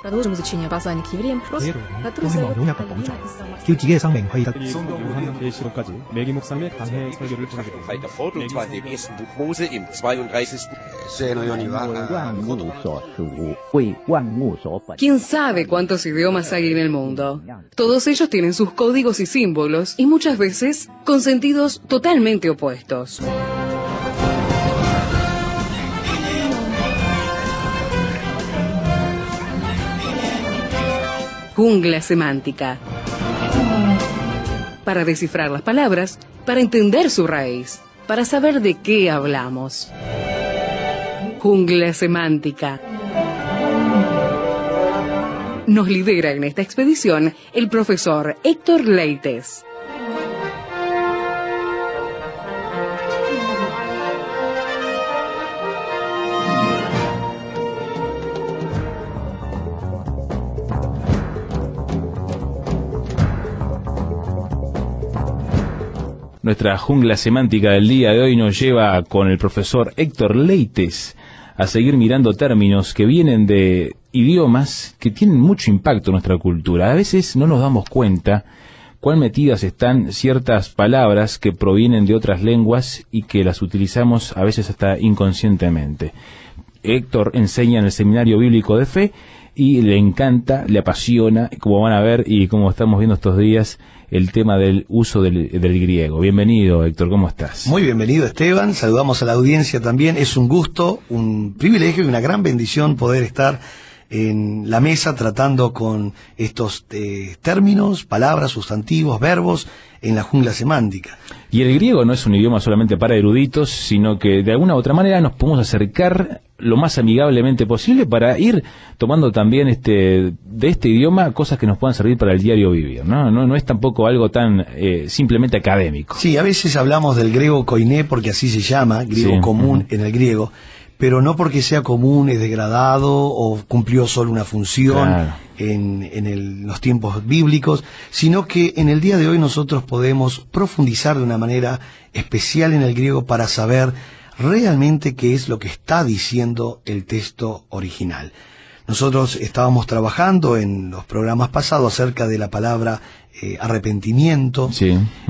Продолжим изучение послания к евреям, который задает 계시록까지 매기 목사님의 강해 설교를 전하겠습니다. Bei der Vorbildsweise im ersten Buch Mose im 32. ¿Quién sabe cuántos idiomas hay en el mundo? Todos ellos tienen sus códigos y símbolos, y muchas veces con sentidos totalmente opuestos. Jungla semántica. Para descifrar las palabras, para entender su raíz, para saber de qué hablamos. Jungla semántica. Nos lidera en esta expedición el profesor Héctor Leites. Nuestra jungla semántica del día de hoy nos lleva con el profesor Héctor Leites a seguir mirando términos que vienen de idiomas que tienen mucho impacto en nuestra cultura. A veces no nos damos cuenta cuán metidas están ciertas palabras que provienen de otras lenguas y que las utilizamos a veces hasta inconscientemente. Héctor enseña en el Seminario Bíblico de Fe y le encanta, le apasiona, como van a ver y como estamos viendo estos días, el tema del uso del griego. Bienvenido, Héctor, ¿cómo estás? Muy bienvenido, Esteban. Saludamos a la audiencia también. Es un gusto, un privilegio y una gran bendición poder estar en la mesa tratando con estos términos, palabras, sustantivos, verbos en la jungla semántica. Y el griego no es un idioma solamente para eruditos, sino que de alguna u otra manera nos podemos acercar lo más amigablemente posible para ir tomando también de este idioma cosas que nos puedan servir para el diario vivir, ¿no? No es tampoco algo tan simplemente académico. Sí, a veces hablamos del griego koiné porque así se llama, griego común en el griego, pero no porque sea común es degradado o cumplió solo una función en los tiempos bíblicos, sino que en el día de hoy nosotros podemos profundizar de una manera especial en el griego para saber realmente qué es lo que está diciendo el texto original. Nosotros estábamos trabajando en los programas pasados acerca de la palabra arrepentimiento,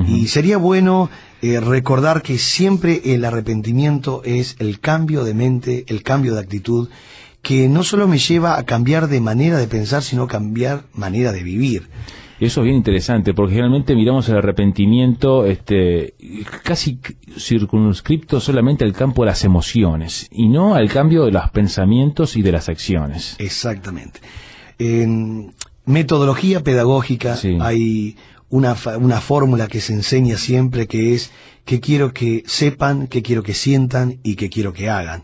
y sería bueno recordar que siempre el arrepentimiento es el cambio de mente, el cambio de actitud, que no solo me lleva a cambiar de manera de pensar, sino cambiar manera de vivir. Eso es bien interesante, porque generalmente miramos el arrepentimiento casi circunscripto solamente al campo de las emociones, y no al cambio de los pensamientos y de las acciones. Exactamente. En metodología pedagógica hay una fórmula que se enseña siempre, que es qué quiero que sepan, qué quiero que sientan y qué quiero que hagan.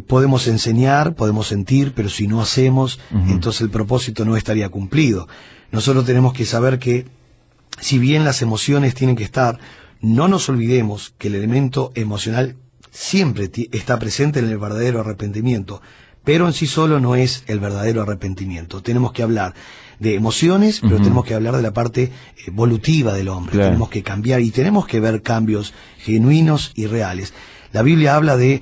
Podemos enseñar, podemos sentir, pero si no hacemos, entonces el propósito no estaría cumplido. Nosotros tenemos que saber que, si bien las emociones tienen que estar, no nos olvidemos que el elemento emocional siempre está presente en el verdadero arrepentimiento, pero en sí solo no es el verdadero arrepentimiento. Tenemos que hablar de emociones, pero tenemos que hablar de la parte evolutiva del hombre. Tenemos que cambiar y tenemos que ver cambios genuinos y reales. La Biblia habla de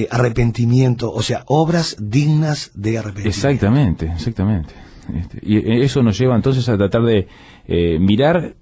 arrepentimiento, o sea, obras dignas de arrepentimiento. Exactamente. Y eso nos lleva entonces a tratar de mirar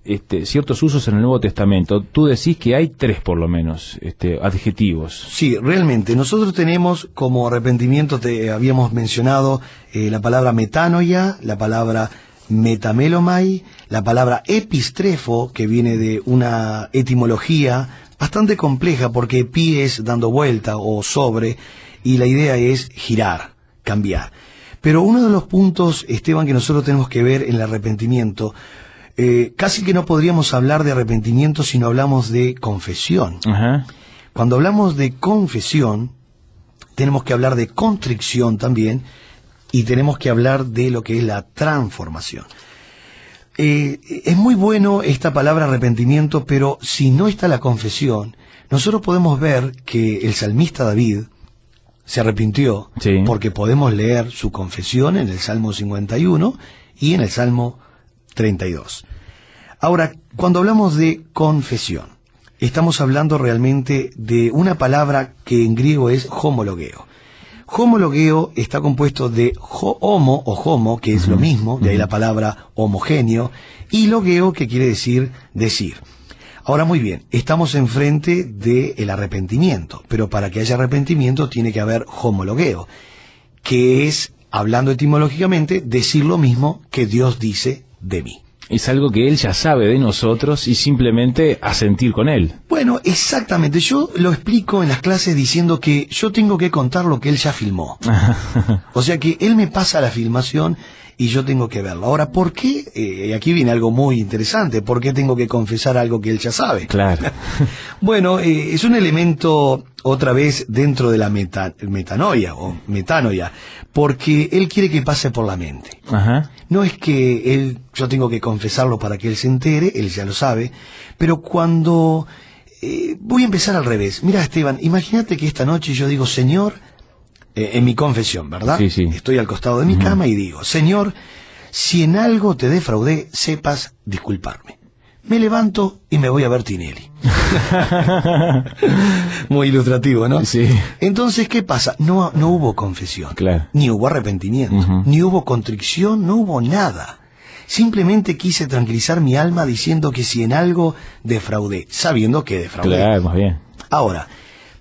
ciertos usos en el Nuevo Testamento. Tú decís que hay 3 por lo menos adjetivos. Sí, realmente. Nosotros tenemos como arrepentimiento, te habíamos mencionado la palabra metanoia, la palabra metamelomai, la palabra epistrefo, que viene de una etimología bastante compleja, porque epi es dando vuelta o sobre, y la idea es girar, cambiar. Pero uno de los puntos, Esteban, que nosotros tenemos que ver en el arrepentimiento, casi que no podríamos hablar de arrepentimiento si no hablamos de confesión. Cuando hablamos de confesión, tenemos que hablar de contrición también, y tenemos que hablar de lo que es la transformación. Es muy bueno esta palabra arrepentimiento, pero si no está la confesión, nosotros podemos ver que el salmista David se arrepintió, porque podemos leer su confesión en el Salmo 51 y en el Salmo 32. Ahora, cuando hablamos de confesión, estamos hablando realmente de una palabra que en griego es homologeo. Homologeo está compuesto de homo o homo, que es lo mismo, de ahí la palabra homogéneo, y logeo, que quiere decir decir. Ahora, muy bien, estamos enfrente del arrepentimiento, pero para que haya arrepentimiento tiene que haber homologeo, que es, hablando etimológicamente, decir lo mismo que Dios dice de mí. Es algo que Él ya sabe de nosotros y simplemente asentir con Él. Bueno, exactamente. Yo lo explico en las clases diciendo que yo tengo que contar lo que Él ya filmó. O sea que Él me pasa la filmación y yo tengo que verlo. Ahora, ¿por qué? Aquí viene algo muy interesante. ¿Por qué tengo que confesar algo que Él ya sabe? Claro. Bueno, es un elemento, otra vez, dentro de la metanoia, o metanoia, porque Él quiere que pase por la mente. Ajá. No es que yo tengo que confesarlo para que Él se entere, Él ya lo sabe, pero cuando... voy a empezar al revés. Mira, Esteban, imagínate que esta noche yo digo, Señor... en mi confesión, ¿verdad? Sí, sí. Estoy al costado de mi cama y digo, Señor, si en algo te defraudé, sepas disculparme. Me levanto y me voy a ver Tinelli. Muy ilustrativo, ¿no? Sí. Entonces, ¿qué pasa? No hubo confesión, Claro. ni hubo arrepentimiento, ni hubo contrición, no hubo nada. Simplemente quise tranquilizar mi alma diciendo que si en algo defraudé, sabiendo que defraudé. Claro, más bien. Ahora,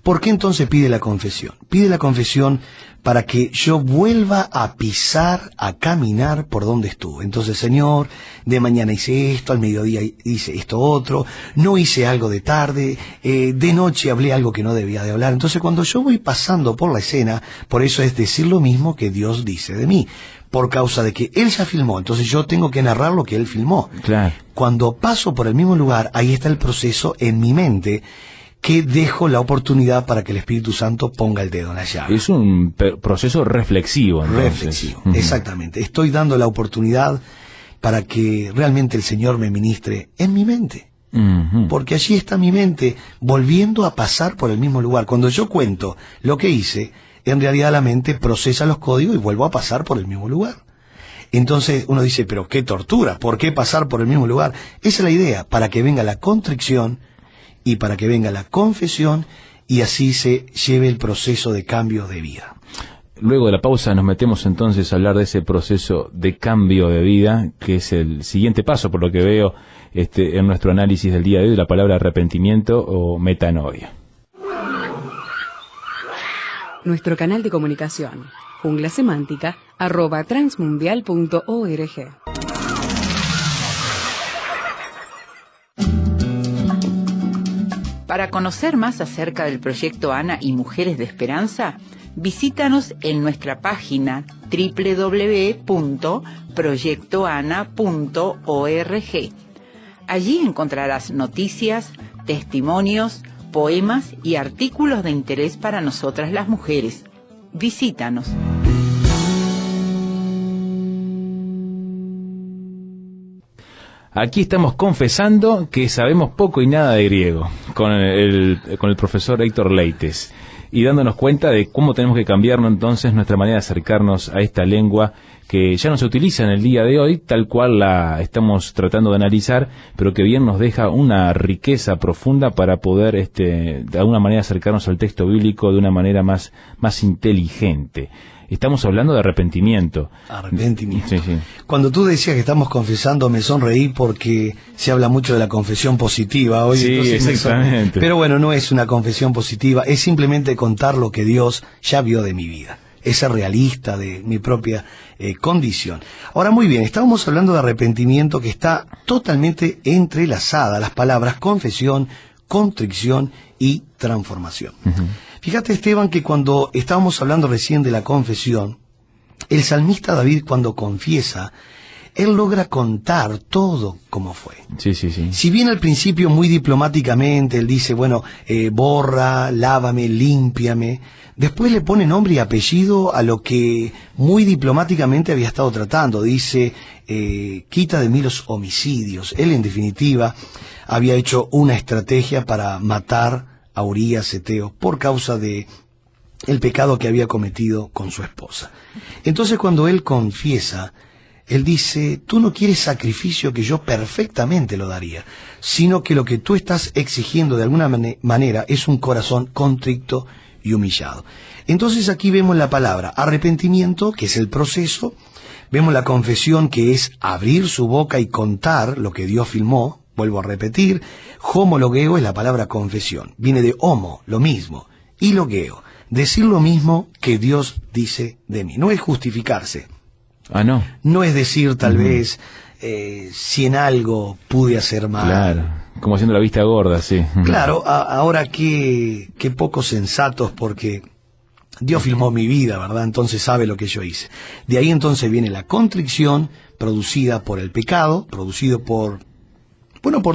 ¿por qué entonces pide la confesión? Pide la confesión para que yo vuelva a pisar, a caminar por donde estuve. Entonces, Señor, de mañana hice esto, al mediodía hice esto otro, no hice algo de tarde, de noche hablé algo que no debía de hablar. Entonces, cuando yo voy pasando por la escena, por eso es decir lo mismo que Dios dice de mí, por causa de que Él ya filmó, entonces yo tengo que narrar lo que Él filmó. Claro. Cuando paso por el mismo lugar, ahí está el proceso en mi mente, que dejo la oportunidad para que el Espíritu Santo ponga el dedo en la llaga. Es un proceso reflexivo, entonces. Reflexivo, exactamente. Estoy dando la oportunidad para que realmente el Señor me ministre en mi mente. Porque allí está mi mente volviendo a pasar por el mismo lugar. Cuando yo cuento lo que hice, en realidad la mente procesa los códigos y vuelvo a pasar por el mismo lugar. Entonces uno dice, pero qué tortura, ¿por qué pasar por el mismo lugar? Esa es la idea, para que venga la contrición y para que venga la confesión y así se lleve el proceso de cambio de vida. Luego de la pausa nos metemos entonces a hablar de ese proceso de cambio de vida, que es el siguiente paso, por lo que veo en nuestro análisis del día de hoy, de la palabra arrepentimiento o metanoia. Nuestro canal de comunicación, junglasemántica@transmundial.org. Para conocer más acerca del proyecto ANA y Mujeres de Esperanza, visítanos en nuestra página www.proyectoana.org. Allí encontrarás noticias, testimonios, poemas y artículos de interés para nosotras las mujeres. Visítanos. Aquí estamos confesando que sabemos poco y nada de griego con el profesor Héctor Leites y dándonos cuenta de cómo tenemos que cambiar entonces nuestra manera de acercarnos a esta lengua que ya no se utiliza en el día de hoy, tal cual la estamos tratando de analizar, pero que bien nos deja una riqueza profunda para poder de alguna manera acercarnos al texto bíblico de una manera más inteligente. Estamos hablando de arrepentimiento. Arrepentimiento. Sí, sí. Cuando tú decías que estamos confesando, me sonreí porque se habla mucho de la confesión positiva hoy. Sí, exactamente. Pero bueno, no es una confesión positiva, es simplemente contar lo que Dios ya vio de mi vida. Es ser realista de mi propia condición. Ahora, muy bien, estábamos hablando de arrepentimiento que está totalmente entrelazada las palabras confesión, contrición y transformación. Fíjate, Esteban, que cuando estábamos hablando recién de la confesión, el salmista David, cuando confiesa, él logra contar todo como fue. Sí, sí, sí. Si bien al principio muy diplomáticamente él dice, bueno, borra, lávame, límpiame, después le pone nombre y apellido a lo que muy diplomáticamente había estado tratando. Dice, quita de mí los homicidios. Él, en definitiva, había hecho una estrategia para matar a Urías Eteo por causa de el pecado que había cometido con su esposa. Entonces, cuando él confiesa, él dice, tú no quieres sacrificio que yo perfectamente lo daría, sino que lo que tú estás exigiendo de alguna manera es un corazón contrito y humillado. Entonces aquí vemos la palabra arrepentimiento, que es el proceso, vemos la confesión, que es abrir su boca y contar lo que Dios filmó, vuelvo a repetir, homologeo es la palabra confesión, viene de homo, lo mismo, y logeo, decir lo mismo que Dios dice de mí, no es justificarse. No. No es decir tal vez si en algo pude hacer mal. Claro, como haciendo la vista gorda, sí. Claro, ahora qué poco sensatos, porque Dios filmó mi vida, ¿verdad? Entonces sabe lo que yo hice. De ahí entonces viene la contrición producida por el pecado, producido por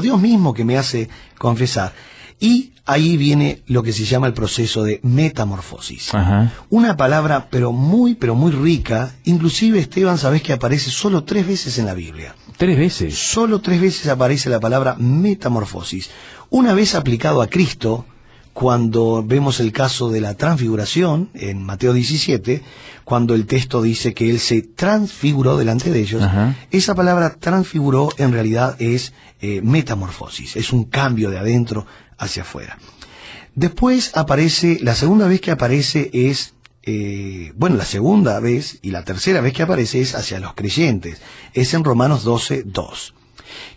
Dios mismo, que me hace confesar. Y ahí viene lo que se llama el proceso de metamorfosis. Ajá. Una palabra pero muy rica. Inclusive, Esteban, sabés que aparece solo 3 veces en la Biblia. 3 veces. Solo 3 veces aparece la palabra metamorfosis. Una vez aplicado a Cristo, cuando vemos el caso de la transfiguración, en Mateo 17, cuando el texto dice que Él se transfiguró delante de ellos. Ajá. Esa palabra transfiguró en realidad es metamorfosis, es un cambio de adentro hacia afuera. Después aparece, la segunda vez que aparece es, la segunda vez y la tercera vez que aparece es hacia los creyentes, es en Romanos 12:2,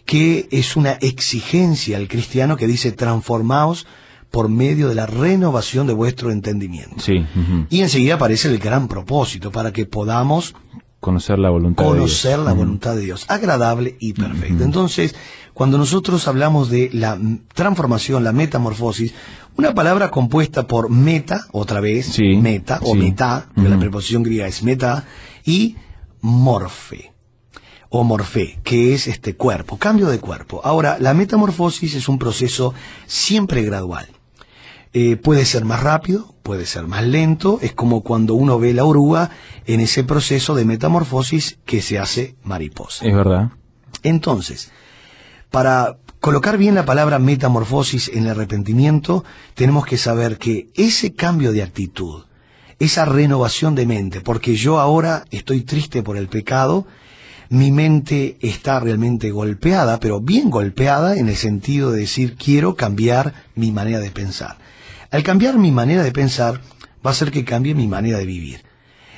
que es una exigencia al cristiano que dice: transformaos por medio de la renovación de vuestro entendimiento. Sí. Uh-huh. Y enseguida aparece el gran propósito, para que podamos conocer la voluntad de Dios, agradable y perfecta. Entonces, cuando nosotros hablamos de la transformación, la metamorfosis, una palabra compuesta por meta, otra vez, meta o metá, que la preposición griega es meta, y morfe, o morfé, que es cuerpo, cambio de cuerpo. Ahora, la metamorfosis es un proceso siempre gradual. Puede ser más rápido, puede ser más lento, es como cuando uno ve la oruga en ese proceso de metamorfosis que se hace mariposa. Es verdad. Entonces, para colocar bien la palabra metamorfosis en el arrepentimiento, tenemos que saber que ese cambio de actitud, esa renovación de mente, porque yo ahora estoy triste por el pecado, mi mente está realmente golpeada, pero bien golpeada en el sentido de decir: quiero cambiar mi manera de pensar. Al cambiar mi manera de pensar, va a hacer que cambie mi manera de vivir.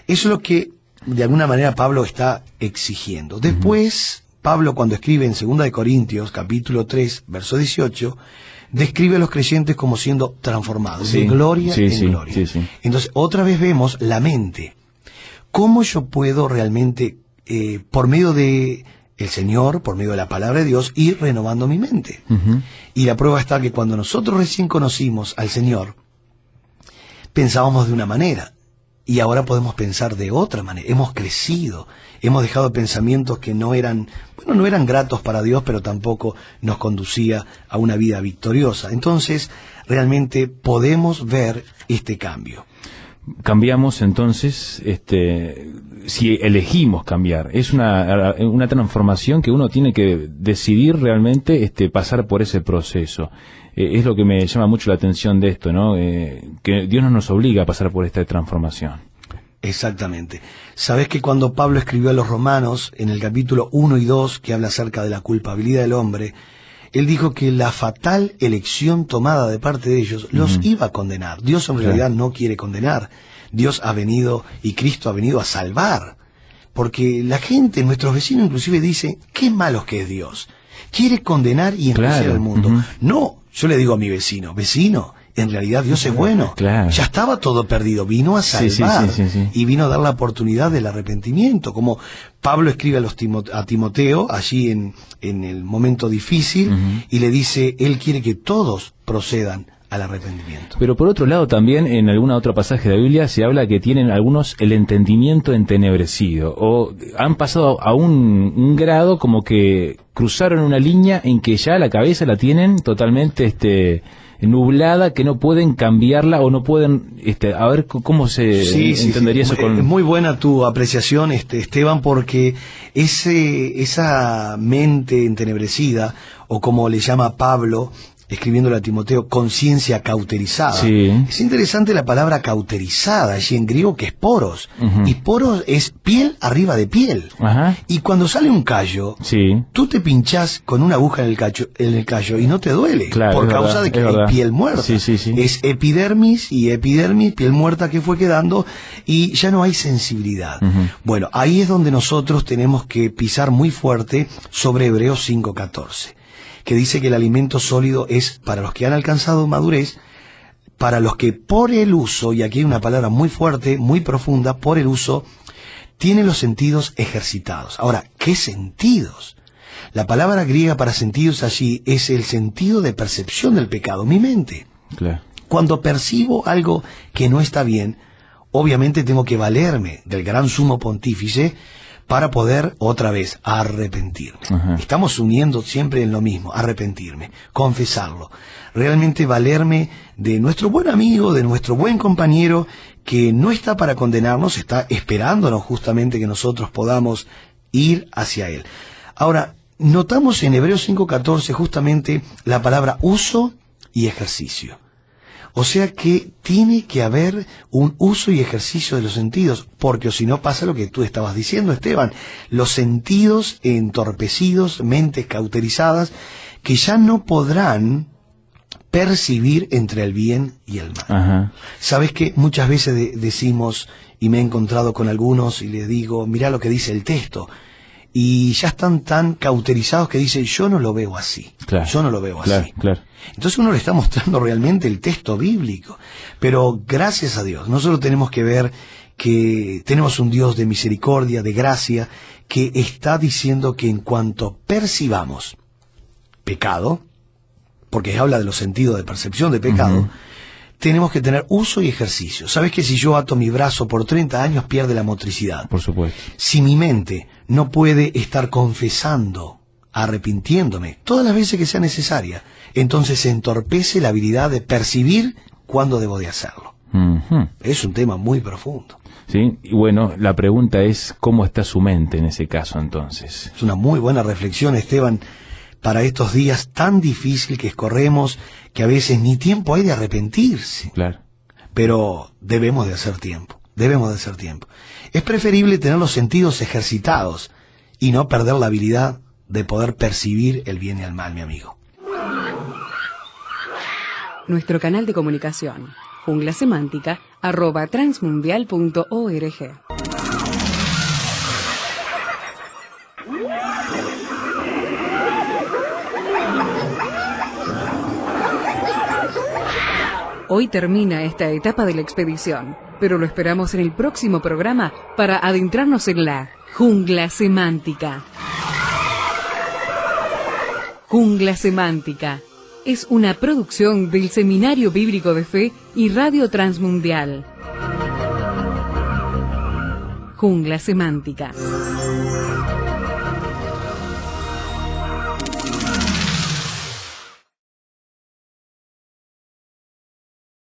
Eso es lo que, de alguna manera, Pablo está exigiendo. Después, Pablo, cuando escribe en 2 de Corintios, capítulo 3, verso 18, describe a los creyentes como siendo transformados, de gloria en gloria. Sí. Entonces, otra vez vemos la mente. ¿Cómo yo puedo realmente, por medio de el Señor, por medio de la palabra de Dios, ir renovando mi mente? Uh-huh. Y la prueba está que cuando nosotros recién conocimos al Señor, pensábamos de una manera, y ahora podemos pensar de otra manera. Hemos crecido, hemos dejado pensamientos que no eran gratos para Dios, pero tampoco nos conducía a una vida victoriosa. Entonces, realmente podemos ver este cambio. Cambiamos entonces, si elegimos cambiar. Es una transformación que uno tiene que decidir realmente pasar por ese proceso. Es lo que me llama mucho la atención de esto, ¿no? Que Dios no nos obliga a pasar por esta transformación. Exactamente. Sabés que cuando Pablo escribió a los Romanos, en el capítulo 1 y 2, que habla acerca de la culpabilidad del hombre, él dijo que la fatal elección tomada de parte de ellos los iba a condenar. Dios en realidad no quiere condenar. Dios ha venido, y Cristo ha venido a salvar. Porque la gente, nuestros vecinos inclusive, dice: qué malos que es Dios. Quiere condenar y ensuciar al mundo. No, yo le digo a mi vecino: en realidad Dios es bueno. Claro. Ya estaba todo perdido, vino a salvar. Sí. Y vino a dar la oportunidad del arrepentimiento, como Pablo escribe a Timoteo allí en el momento difícil, y le dice: él quiere que todos procedan al arrepentimiento. Pero por otro lado también, en alguna otra pasaje de la Biblia se habla que tienen algunos el entendimiento entenebrecido, o han pasado a un grado como que cruzaron una línea en que ya la cabeza la tienen totalmente nublada, que no pueden cambiarla o no pueden, a ver cómo se entendería eso con... Es muy buena tu apreciación, Esteban, porque esa mente entenebrecida, o como le llama Pablo, escribiéndole a Timoteo, conciencia cauterizada. Sí. Es interesante la palabra cauterizada, allí en griego, que es poros. Y poros es piel arriba de piel. Ajá. Y cuando sale un callo, Sí. tú te pinchás con una aguja en el callo y no te duele, Claro, por es causa verdad, de que es hay verdad. piel muerta. Sí, sí, sí. Es epidermis y epidermis, piel muerta que fue quedando, y ya no hay sensibilidad. Bueno, ahí es donde nosotros tenemos que pisar muy fuerte sobre Hebreos 5:14, que dice que el alimento sólido es para los que han alcanzado madurez, para los que por el uso, y aquí hay una palabra muy fuerte, muy profunda, por el uso, tienen los sentidos ejercitados. Ahora, ¿qué sentidos? La palabra griega para sentidos allí es el sentido de percepción del pecado, mi mente. Claro. Cuando percibo algo que no está bien, obviamente tengo que valerme del gran sumo pontífice para poder otra vez arrepentirme. Ajá. Estamos uniendo siempre en lo mismo, arrepentirme, confesarlo, realmente valerme de nuestro buen amigo, de nuestro buen compañero, que no está para condenarnos, está esperándonos justamente que nosotros podamos ir hacia él. Ahora, notamos en Hebreos 5:14 justamente la palabra uso y ejercicio. O sea que tiene que haber un uso y ejercicio de los sentidos, porque si no pasa lo que tú estabas diciendo, Esteban, los sentidos entorpecidos, mentes cauterizadas, que ya no podrán percibir entre el bien y el mal. Ajá. Sabes que muchas veces decimos, y me he encontrado con algunos y les digo, mirá lo que dice el texto, y ya están tan cauterizados que dicen, yo no lo veo así, Claro. yo no lo veo Claro, así. claro. Entonces uno le está mostrando realmente el texto bíblico. Pero gracias a Dios, nosotros tenemos que ver que tenemos un Dios de misericordia, de gracia, que está diciendo que en cuanto percibamos pecado, porque habla de los sentidos de percepción de pecado, tenemos que tener uso y ejercicio. ¿Sabes que si yo ato mi brazo por 30 años pierde la motricidad? Por supuesto. Si mi mente no puede estar confesando, arrepintiéndome, todas las veces que sea necesaria, entonces se entorpece la habilidad de percibir cuándo debo de hacerlo. Ujú. Es un tema muy profundo. Sí, y bueno, la pregunta es, ¿cómo está su mente en ese caso entonces? Es una muy buena reflexión, Esteban, para estos días tan difíciles que corremos, que a veces ni tiempo hay de arrepentirse. Claro. Pero debemos de hacer tiempo, debemos de hacer tiempo. Es preferible tener los sentidos ejercitados y no perder la habilidad de poder percibir el bien y el mal, mi amigo. Nuestro canal de comunicación, junglasemántica@transmundial.org. Hoy termina esta etapa de la expedición, pero lo esperamos en el próximo programa para adentrarnos en la jungla semántica. Jungla Semántica es una producción del Seminario Bíblico de Fe y Radio Transmundial. Jungla Semántica.